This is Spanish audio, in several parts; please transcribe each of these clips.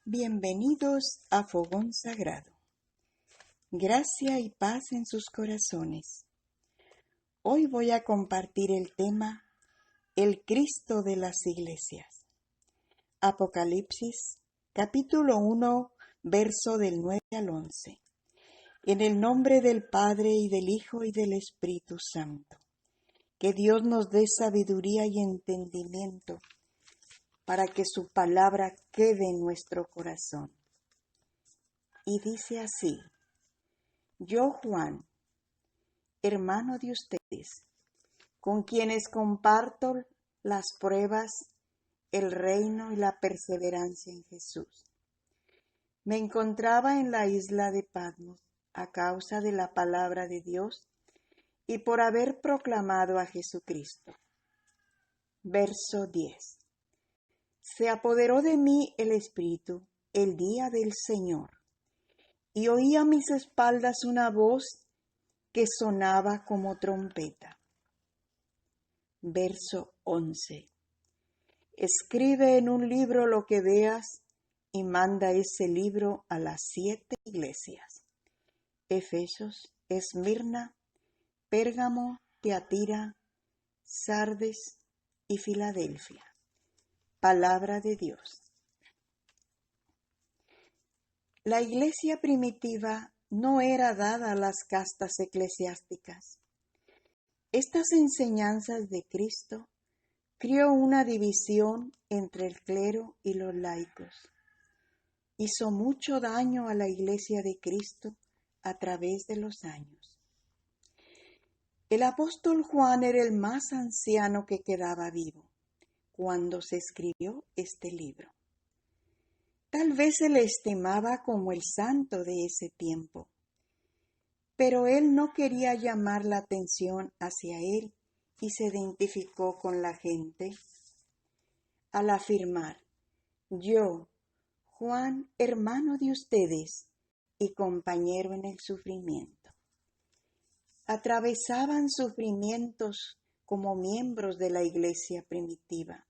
Bienvenidos a Fogón Sagrado. Gracia y paz en sus corazones. Hoy voy a compartir el tema El Cristo de las Iglesias. Apocalipsis, capítulo 1, verso del 9 al 11. En el nombre del Padre y del Hijo y del Espíritu Santo. Que Dios nos dé sabiduría y entendimiento para que su palabra quede en nuestro corazón. Y dice así: Yo, Juan, hermano de ustedes, con quienes comparto las pruebas, el reino y la perseverancia en Jesús. Me encontraba en la isla de Patmos a causa de la palabra de Dios y por haber proclamado a Jesucristo. Verso 10. Se apoderó de mí el Espíritu el día del Señor, y oí a mis espaldas una voz que sonaba como trompeta. Verso 11. Escribe en un libro lo que veas y manda ese libro a las 7 iglesias: Efesos, Esmirna, Pérgamo, Tiatira, Sardes y Filadelfia. Palabra de Dios. La iglesia primitiva no era dada a las castas eclesiásticas. Estas enseñanzas de Cristo creó una división entre el clero y los laicos. Hizo mucho daño a la iglesia de Cristo a través de los años. El apóstol Juan era el más anciano que quedaba vivo cuando se escribió este libro. Tal vez se le estimaba como el santo de ese tiempo, pero él no quería llamar la atención hacia él y se identificó con la gente al afirmar: Yo, Juan, hermano de ustedes y compañero en el sufrimiento. Atravesaban sufrimientos como miembros de la iglesia primitiva,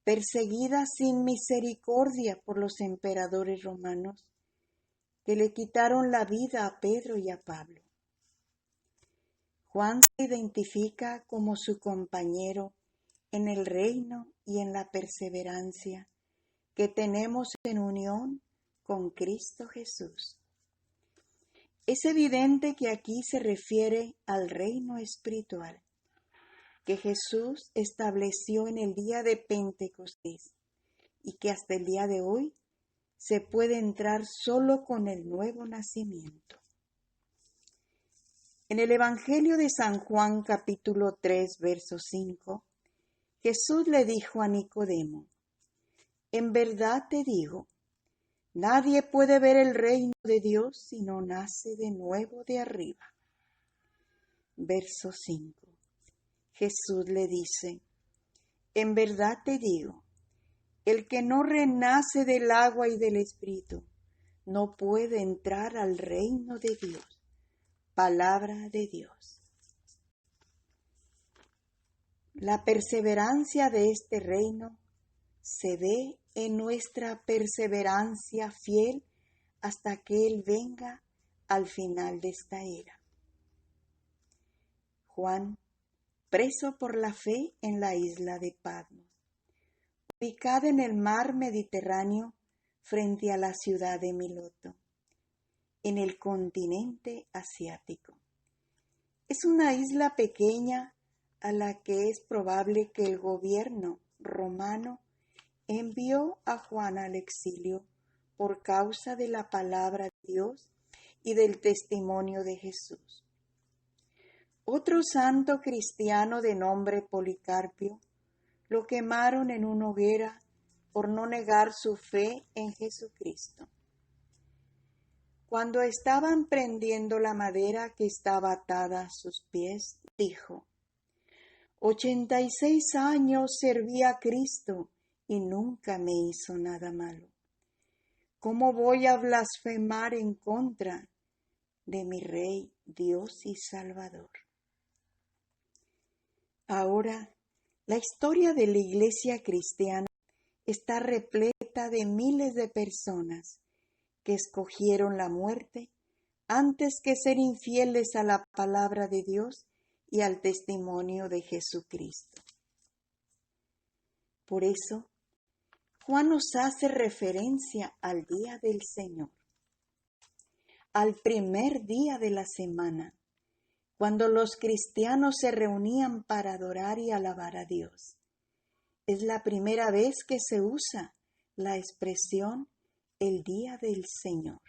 perseguida sin misericordia por los emperadores romanos que le quitaron la vida a Pedro y a Pablo. Juan se identifica como su compañero en el reino y en la perseverancia que tenemos en unión con Cristo Jesús. Es evidente que aquí se refiere al reino espiritual que Jesús estableció en el día de Pentecostés y que hasta el día de hoy se puede entrar solo con el nuevo nacimiento. En el Evangelio de San Juan, capítulo 3, verso 5, Jesús le dijo a Nicodemo: En verdad te digo, nadie puede ver el reino de Dios si no nace de nuevo de arriba. Verso 5. Jesús le dice: En verdad te digo, el que no renace del agua y del Espíritu no puede entrar al reino de Dios. Palabra de Dios. La perseverancia de este reino se ve en nuestra perseverancia fiel hasta que Él venga al final de esta era. Juan, preso por la fe en la isla de Patmos, ubicada en el mar Mediterráneo frente a la ciudad de Mileto, en el continente asiático. Es una isla pequeña a la que es probable que el gobierno romano envió a Juan al exilio por causa de la palabra de Dios y del testimonio de Jesús. Otro santo cristiano de nombre Policarpio lo quemaron en una hoguera por no negar su fe en Jesucristo. Cuando estaban prendiendo la madera que estaba atada a sus pies, dijo: 86 años serví a Cristo y nunca me hizo nada malo. ¿Cómo voy a blasfemar en contra de mi Rey, Dios y Salvador? Ahora, la historia de la iglesia cristiana está repleta de miles de personas que escogieron la muerte antes que ser infieles a la palabra de Dios y al testimonio de Jesucristo. Por eso, Juan nos hace referencia al día del Señor, al primer día de la semana, cuando los cristianos se reunían para adorar y alabar a Dios. Es la primera vez que se usa la expresión el día del Señor.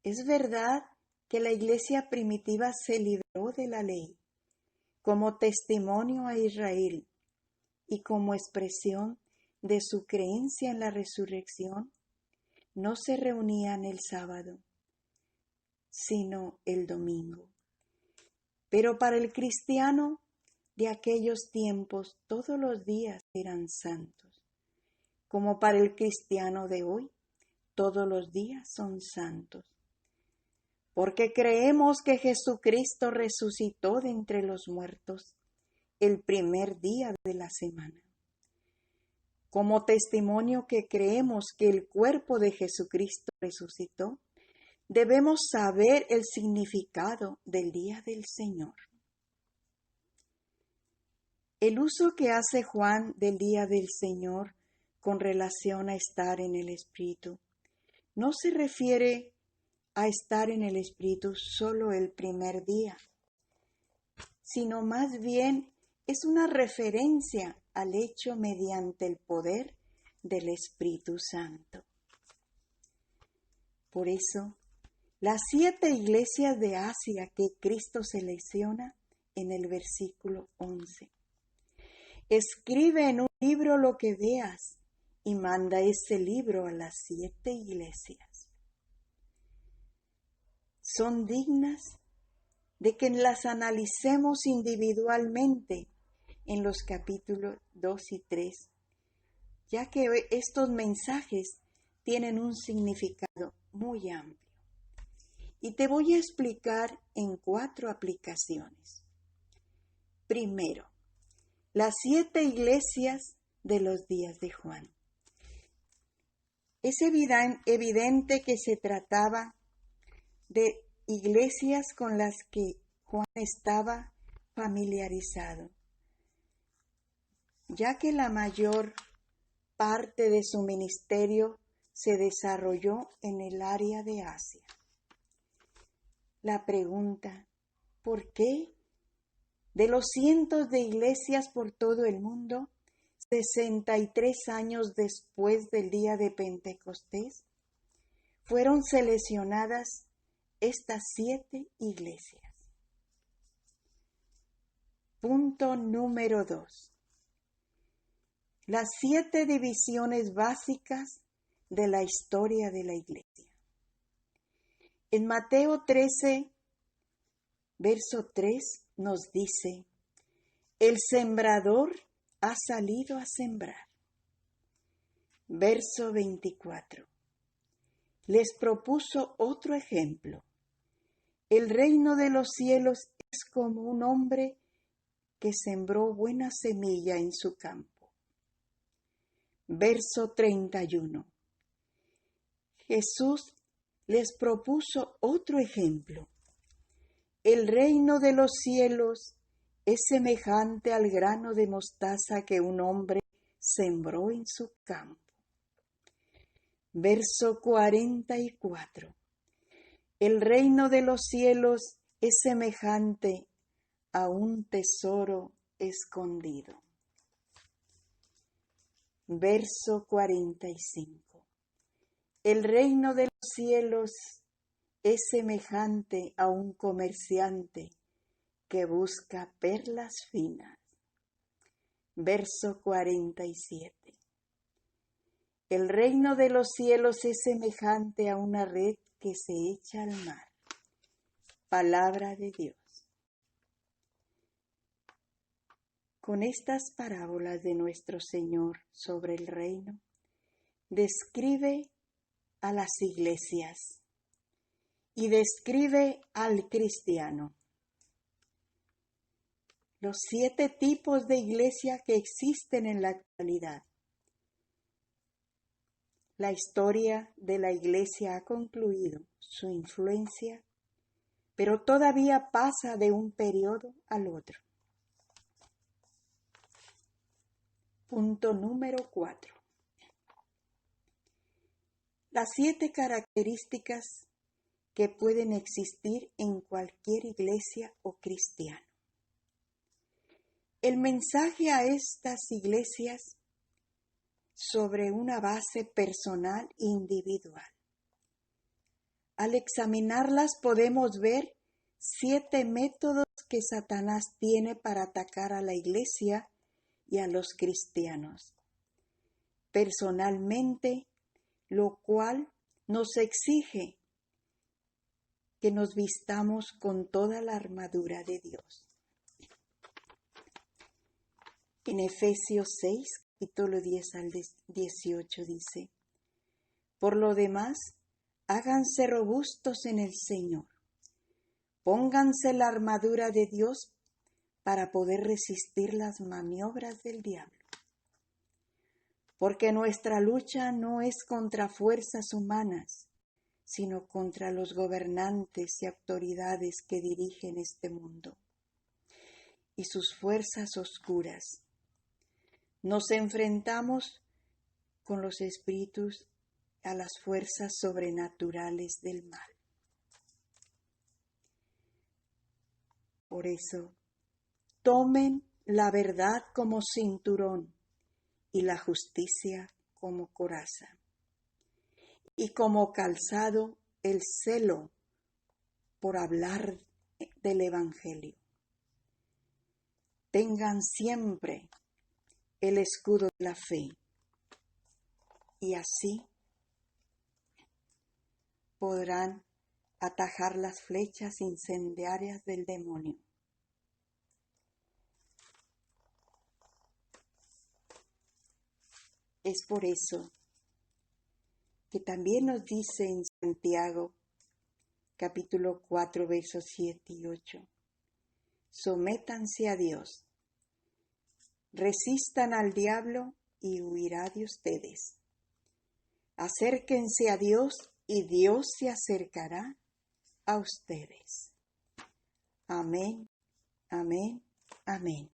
Es verdad que la iglesia primitiva se libró de la ley como testimonio a Israel y como expresión de su creencia en la resurrección. No se reunían el sábado, sino el domingo. Pero para el cristiano de aquellos tiempos, todos los días eran santos. Como para el cristiano de hoy, todos los días son santos. Porque creemos que Jesucristo resucitó de entre los muertos el primer día de la semana. Como testimonio que creemos que el cuerpo de Jesucristo resucitó, debemos saber el significado del día del Señor. El uso que hace Juan del día del Señor con relación a estar en el Espíritu no se refiere a estar en el Espíritu solo el primer día, sino más bien es una referencia al hecho mediante el poder del Espíritu Santo. Por eso, las 7 iglesias de Asia que Cristo selecciona en el versículo 11. Escribe en un libro lo que veas y manda ese libro a las 7 iglesias. Son dignas de que las analicemos individualmente en los capítulos 2 y 3, ya que estos mensajes tienen un significado muy amplio. Y te voy a explicar en 4 aplicaciones. Primero, las 7 iglesias de los días de Juan. Es evidente que se trataba de iglesias con las que Juan estaba familiarizado, ya que la mayor parte de su ministerio se desarrolló en el área de Asia. La pregunta, ¿por qué? De los cientos de iglesias por todo el mundo, 63 años después del día de Pentecostés, fueron seleccionadas estas 7 iglesias. Punto número 2. Las 7 divisiones básicas de la historia de la iglesia. En Mateo 13, verso 3 nos dice, el sembrador ha salido a sembrar. Verso 24. Les propuso otro ejemplo. El reino de los cielos es como un hombre que sembró buena semilla en su campo. Verso 31. Jesús les propuso otro ejemplo. El reino de los cielos es semejante al grano de mostaza que un hombre sembró en su campo. Verso 44. El reino de los cielos es semejante a un tesoro escondido. Verso 45. El reino de los cielos es semejante a un comerciante que busca perlas finas. Verso 47. El reino de los cielos es semejante a una red que se echa al mar. Palabra de Dios. Con estas parábolas de nuestro Señor sobre el reino, describe a las iglesias y describe al cristiano. los 7 tipos de iglesia que existen en la actualidad. La historia de la iglesia ha concluido su influencia, pero todavía pasa de un periodo al otro. Punto número 4. Las 7 características que pueden existir en cualquier iglesia o cristiano. El mensaje a estas iglesias sobre una base personal e individual. Al examinarlas podemos ver 7 métodos que Satanás tiene para atacar a la iglesia y a los cristianos personalmente, lo cual nos exige que nos vistamos con toda la armadura de Dios. En Efesios 6, capítulo 10 al 18 dice: Por lo demás, háganse robustos en el Señor. Pónganse la armadura de Dios para poder resistir las maniobras del diablo. Porque nuestra lucha no es contra fuerzas humanas, sino contra los gobernantes y autoridades que dirigen este mundo y sus fuerzas oscuras. Nos enfrentamos con los espíritus a las fuerzas sobrenaturales del mal. Por eso, tomen la verdad como cinturón y la justicia como coraza, y como calzado el celo por hablar del Evangelio. Tengan siempre el escudo de la fe, y así podrán atajar las flechas incendiarias del demonio. Es por eso que también nos dice en Santiago, capítulo 4, versos 7 y 8, sométanse a Dios, resistan al diablo y huirá de ustedes. Acérquense a Dios y Dios se acercará a ustedes. Amén, amén, amén.